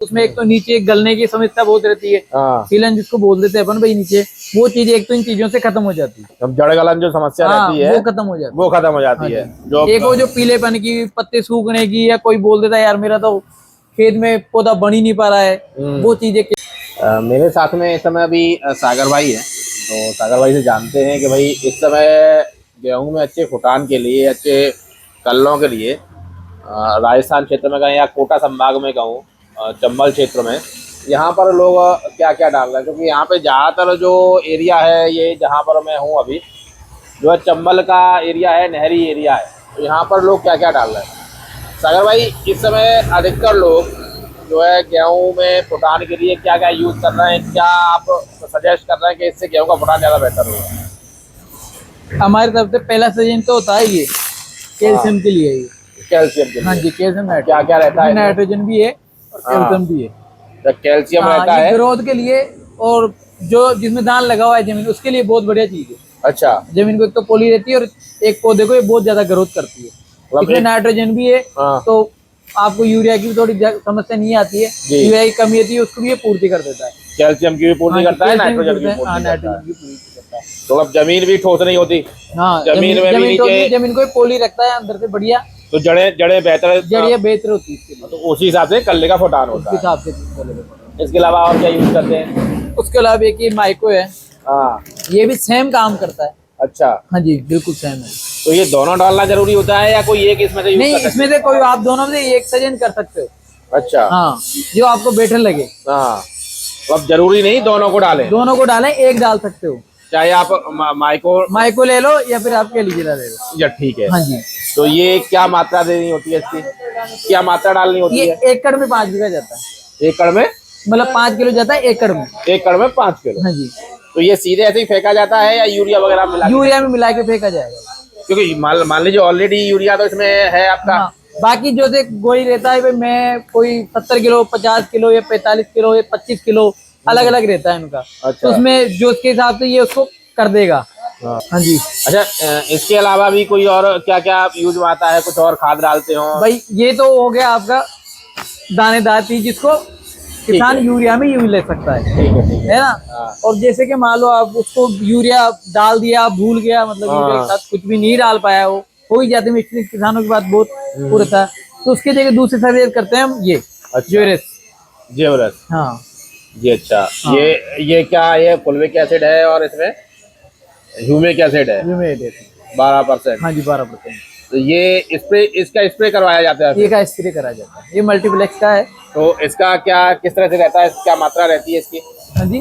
उसमें एक तो नीचे गलने की समस्या बहुत रहती है, सीलन जिसको बोल देते हैं अपन भाई नीचे, वो चीज एक तो इन चीजों से खत्म हो जाती है। अब जड़ गलन जो समस्या रहती है वो खत्म हो जाती है, वो खत्म हो जाती है। जो एक वो जो पीलेपन की, पत्ते सूखने की, या कोई बोल देता है यार मेरा तो खेत में पौधा बन ही नहीं पा रहा है, वो चीजें। मेरे साथ में इस समय अभी सागर भाई है, तो सागर भाई से जानते हैं कि भाई इस समय गेहूं में अच्छे फुटान के लिए, अच्छे कल्लों के लिए राजस्थान क्षेत्र में कहूँ या कोटा संभाग में कहूँ, चंबल क्षेत्र में, यहाँ पर लोग क्या क्या डाल रहे हैं? क्योंकि यहाँ पे ज़्यादातर जो एरिया है, ये जहाँ पर मैं हूँ अभी, जो है चंबल का एरिया है, नहरी एरिया है, तो यहाँ पर लोग क्या क्या डाल रहे हैं? सागर भाई, इस समय अधिकतर लोग जो है गेहूं में फुटान के लिए क्या क्या यूज कर रहे हैं? क्या आप सजेस्ट कर रहे हैं कि इससे गेहूं का फुटान ज़्यादा बेहतर होगा? हमारी तरफ से पहला सजेशन तो होता है ये कैल्शियम के लिए, कैल्शियम के लिए। हाँ जी, कैल्शियम क्या क्या रहता है? नाइट्रोजन भी है और कैल्शियम भी है। तो कैल्शियम रहता है ग्रोथ के लिए, और जो जिसमें धान लगा हुआ है जमीन, उसके लिए बहुत बढ़िया चीज है। अच्छा, जमीन को एक तो पोली रहती है, और एक पौधे को ये बहुत ज्यादा ग्रोथ करती है। इसमें नाइट्रोजन भी है, तो आपको यूरिया की भी थोड़ी समस्या नहीं आती है। यूरिया की कमी होती है, उसको भी ये पूर्ति कर देता है। कैल्शियम की भी पूर्ति करता है, नाइट्रोजन की पूर्ति करता है। तो अब जमीन भी ठोस नहीं होती। हाँ, जमीन में भी नीचे जमीन को पोली रखता है अंदर से बढ़िया, तो जड़े बेहतर होती है। तो उसी हिसाब से कल्ले का फुटान होता है। हिसाब से। इसके अलावा और क्या यूज करते हैं? उसके अलावा एक ये माइको है, ये भी सेम काम करता है। अच्छा, हाँ जी, बिल्कुल सेम है। तो ये दोनों डालना जरूरी होता है या कोई एक इसमें से यूज नहीं, कर सकते? इसमें से कोई आप दोनों में से एक सजेशन कर सकते हो। अच्छा, हाँ, जो आपको बेटर लगे। हाँ, तो अब जरूरी नहीं दोनों को डालें? दोनों को डालें, एक डाल सकते हो, चाहे आप माइको ले लो या फिर आप कैलीजिरा ले लो। या ठीक है। हाँ जी। तो ये क्या मात्रा देनी होती है इसकी? क्या मात्रा डालनी होती है? ये एकड़ में 5 बीघा जाता है। एकड़ में मतलब 5 किलो जाता है एकड़ में। एकड़ में 5 किलो? हाँ जी। तो ये सीधे ऐसे ही फेंका जाता है या यूरिया वगैरह मिला? यूरिया में मिला के फेंका जाएगा, क्योंकि मान लीजिए ऑलरेडी यूरिया तो इसमें है आपका। हाँ, बाकी जो से गोई रहता है, मैं कोई 70 किलो, 50 किलो या 45 किलो या 25 किलो, अलग अलग रहता है उनका। अच्छा। तो उसमें जो उसके हिसाब से ये उसको कर देगा। हाँ जी। अच्छा, इसके अलावा भी कोई और क्या क्या यूज में आता है? कुछ और खाद डालते हो? भाई ये तो हो गया आपका दानेदार चीज, जिसको किसान यूरिया में यूज ले सकता है। ठीक है ना। और जैसे कि मान लो आप उसको यूरिया डाल दिया, भूल गया, मतलब यूरिया के साथ कुछ भी नहीं डाल पाया, हो ही जाते हैं किसानों की बात बहुत हो रहता है, तो उसकी जगह दूसरे सजेस्ट करते हैं हम ये जेवरस। हाँ जी। अच्छा, ये क्या, ये फुलविक एसिड है और इसमें ह्यूमिक एसिड है 12%। हाँ जी, 12%। तो ये इसका स्प्रे करवाया जाता है? ये का स्प्रे करा जाता है, ये मल्टीप्लेक्स का है। तो इसका क्या, किस तरह से रहता है? क्या मात्रा रहती है इसकी? हाँ जी,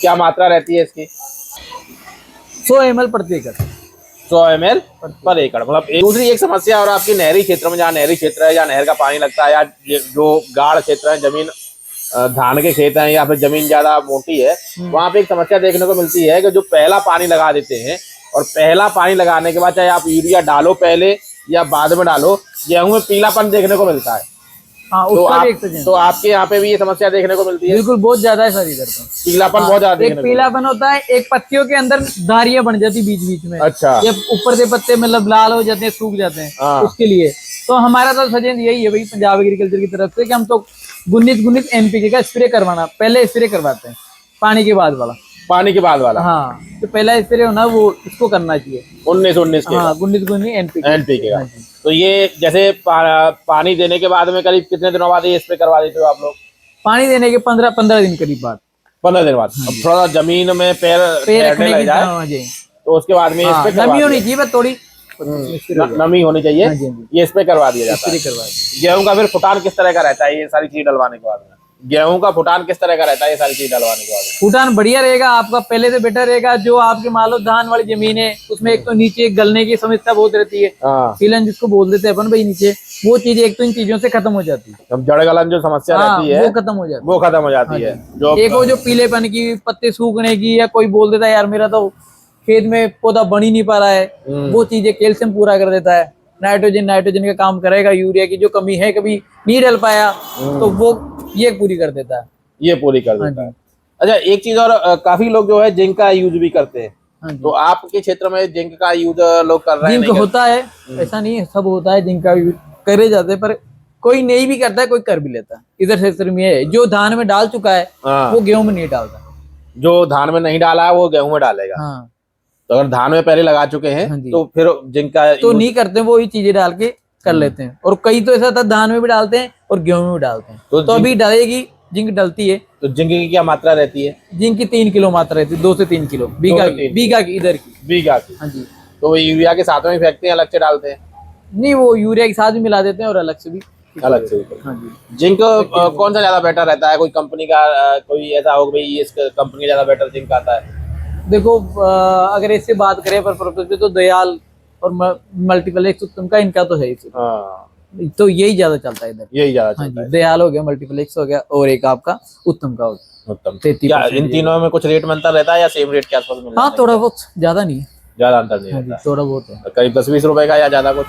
क्या मात्रा रहती है इसकी? 100 ml प्रति एकड़। 100 ml पर एकड़। मतलब दूसरी एक समस्या और आपकी नहरी क्षेत्र में, जहाँ नहरी क्षेत्र है, जहाँ नहर का पानी लगता है, या जो गाढ़ क्षेत्र है, जमीन धान के खेत हैं, या फिर जमीन ज्यादा मोटी है, वहाँ पे एक समस्या देखने को मिलती है कि जो पहला पानी लगा देते हैं, और पहला पानी लगाने के बाद चाहे आप यूरिया डालो पहले या बाद में डालो, गेहूं में पीलापन देखने को मिलता है। हाँ, तो आपके यहाँ पे भी ये समस्या देखने को मिलती है? बिल्कुल, बहुत ज्यादा है सर इधर तो पीलापन बहुत ज्यादा। एक पीलापन होता है, एक पत्तियों के अंदर धारियां बन जाती बीच बीच में। अच्छा। ये ऊपर से पत्ते मतलब लाल हो जाते हैं, सूख जाते हैं, उसके लिए तो हमारा तो सजेशन यही है भाई, पंजाब एग्रीकल्चर की तरफ से, कि हम तो गुन्नित एनपीके का स्प्रे करवाना, पहले स्प्रे करवाते हैं पानी के बाद वाला। हाँ, तो पहला स्प्रे होना वो इसको करना चाहिए 19 के। हाँ, गुन्नित एनपीके का। तो ये जैसे पानी देने के बाद में करीब कितने दिनों बाद ये स्प्रे करवा देते हो आप लोग? पानी देने के 15 दिन करीब बाद। 15 दिन बाद। अब थोड़ा जमीन में पैर रखने लग जाए तो उसके बाद में नमी होनी चाहिए, बस थोड़ी नमी होनी चाहिए, ये स्प्रे करवा दिया जाता है। गेहूं का फिर फुटान किस तरह का रहता है ये सारी चीज डलवाने के बाद में? गेहूं का फुटान किस तरह का रहता है ये सारी चीज डलवाने के बाद? फुटान बढ़िया रहेगा आपका, पहले से बेटर रहेगा। जो आपके मान लो धान वाली जमीन है, उसमें एक तो नीचे गलने की समस्या बहुत रहती है, सीलन जिसको बोल देते हैं अपन भाई नीचे, वो चीज एक तो इन चीजों से खत्म हो जाती है। अब जड़ गलन जो समस्या रहती है वो खत्म हो जाती है। एक वो जो पीलेपन की, पत्ते सूखने की, या कोई बोल देता है यार मेरा तो खेत में पौधा बन ही नहीं पा रहा है, वो चीजें कैल्शियम पूरा कर देता है। नाइट्रोजन का काम करेगा, यूरिया की जो कमी है कभी नहीं डल पाया तो वो ये पूरी कर देता है। ये पूरी कर देता है। अच्छा, एक चीज और, काफी लोग जो है जिंक का यूज भी करते हैं, तो आपके क्षेत्र में जिंक का यूज लोग कर रहे हैं? जिंक होता है, ऐसा नहीं है सब होता है, जिंक का यूज करे जाते हैं, पर कोई नहीं भी करता है, कोई कर भी लेता है। इधर क्षेत्र में है जो धान में डाल चुका है हाँ। वो गेहूं में नहीं डालता। जो धान में नहीं डाला है वो गेहूं में डालेगा। हाँ तो अगर धान में पहले लगा चुके हैं हाँ जी। तो फिर जिनका तो नहीं करते, वो ही चीजें डाल के कर लेते हैं। और कई तो ऐसा था धान में भी डालते हैं और गेहूं में भी डालते हैं। तो तो अभी डालेगी, जिंक डलती है। तो जिंक की क्या मात्रा रहती है? जिंक की 3 किलो मात्रा रहती है, 2 से 3 किलो बीघा की, बीघा की इधर की। बीघा की। हाँ जी। तो वो यूरिया के साथ में फेंकते हैं, अलग से डालते हैं? नहीं, वो यूरिया के साथ भी मिला देते हैं और अलग से भी। अलग से। हाँ जी। जिंक कौन सा ज्यादा बेटर रहता है? कोई कंपनी का कोई ऐसा हो भाई इस कंपनी का ज्यादा बेटर जिंक आता है? देखो अगर इससे बात करें पर पर्पज पे तो दयाल और मल्टीप्लेक्स उत्तम का इनका तो है ही। हाँ, तो यही ज्यादा चलता है इधर। यही ज्यादा हाँ चलता जी, है। दयाल हो गया, मल्टीप्लेक्स हो गया और एक आपका उत्तम का हो गया। उत्तम। 33% क्या इन तीनों में कुछ रेट में अंतर रहता है या सेम रेट के आसपास मिल हाँ, जाता है? थोड़ा बहुत, ज्यादा नहीं। ज्यादा अंतर नहीं हाँ जी, रहता? थोड़ा बहुत है। करीब 10-20 रुपए का या ज्यादा कुछ?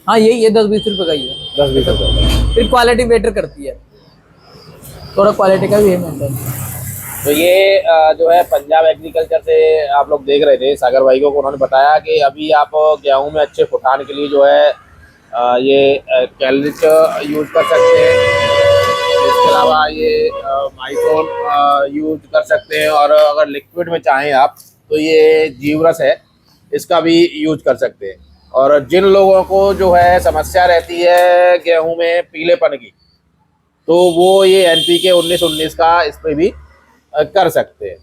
हाँ, यही है, 10-20 रुपए का ही है। 10-20 रुपए। फिर क्वालिटी बेटर करती है, थोड़ा क्वालिटी का भी है मेंटेन। तो ये जो है पंजाब एग्रीकल्चर से आप लोग देख रहे थे सागर भाई को, उन्होंने बताया कि अभी आप गेहूं में अच्छे फुटान के लिए जो है ये कैलरिच यूज कर सकते हैं। इसके अलावा ये माइसोल यूज कर सकते हैं, और अगर लिक्विड में चाहें आप तो ये जीवरस है, इसका भी यूज कर सकते हैं। और जिन लोगों को जो है समस्या रहती है गेहूं में पीलेपन की, तो वो ये NPK 19-19 का इस पे भी कर सकते हैं।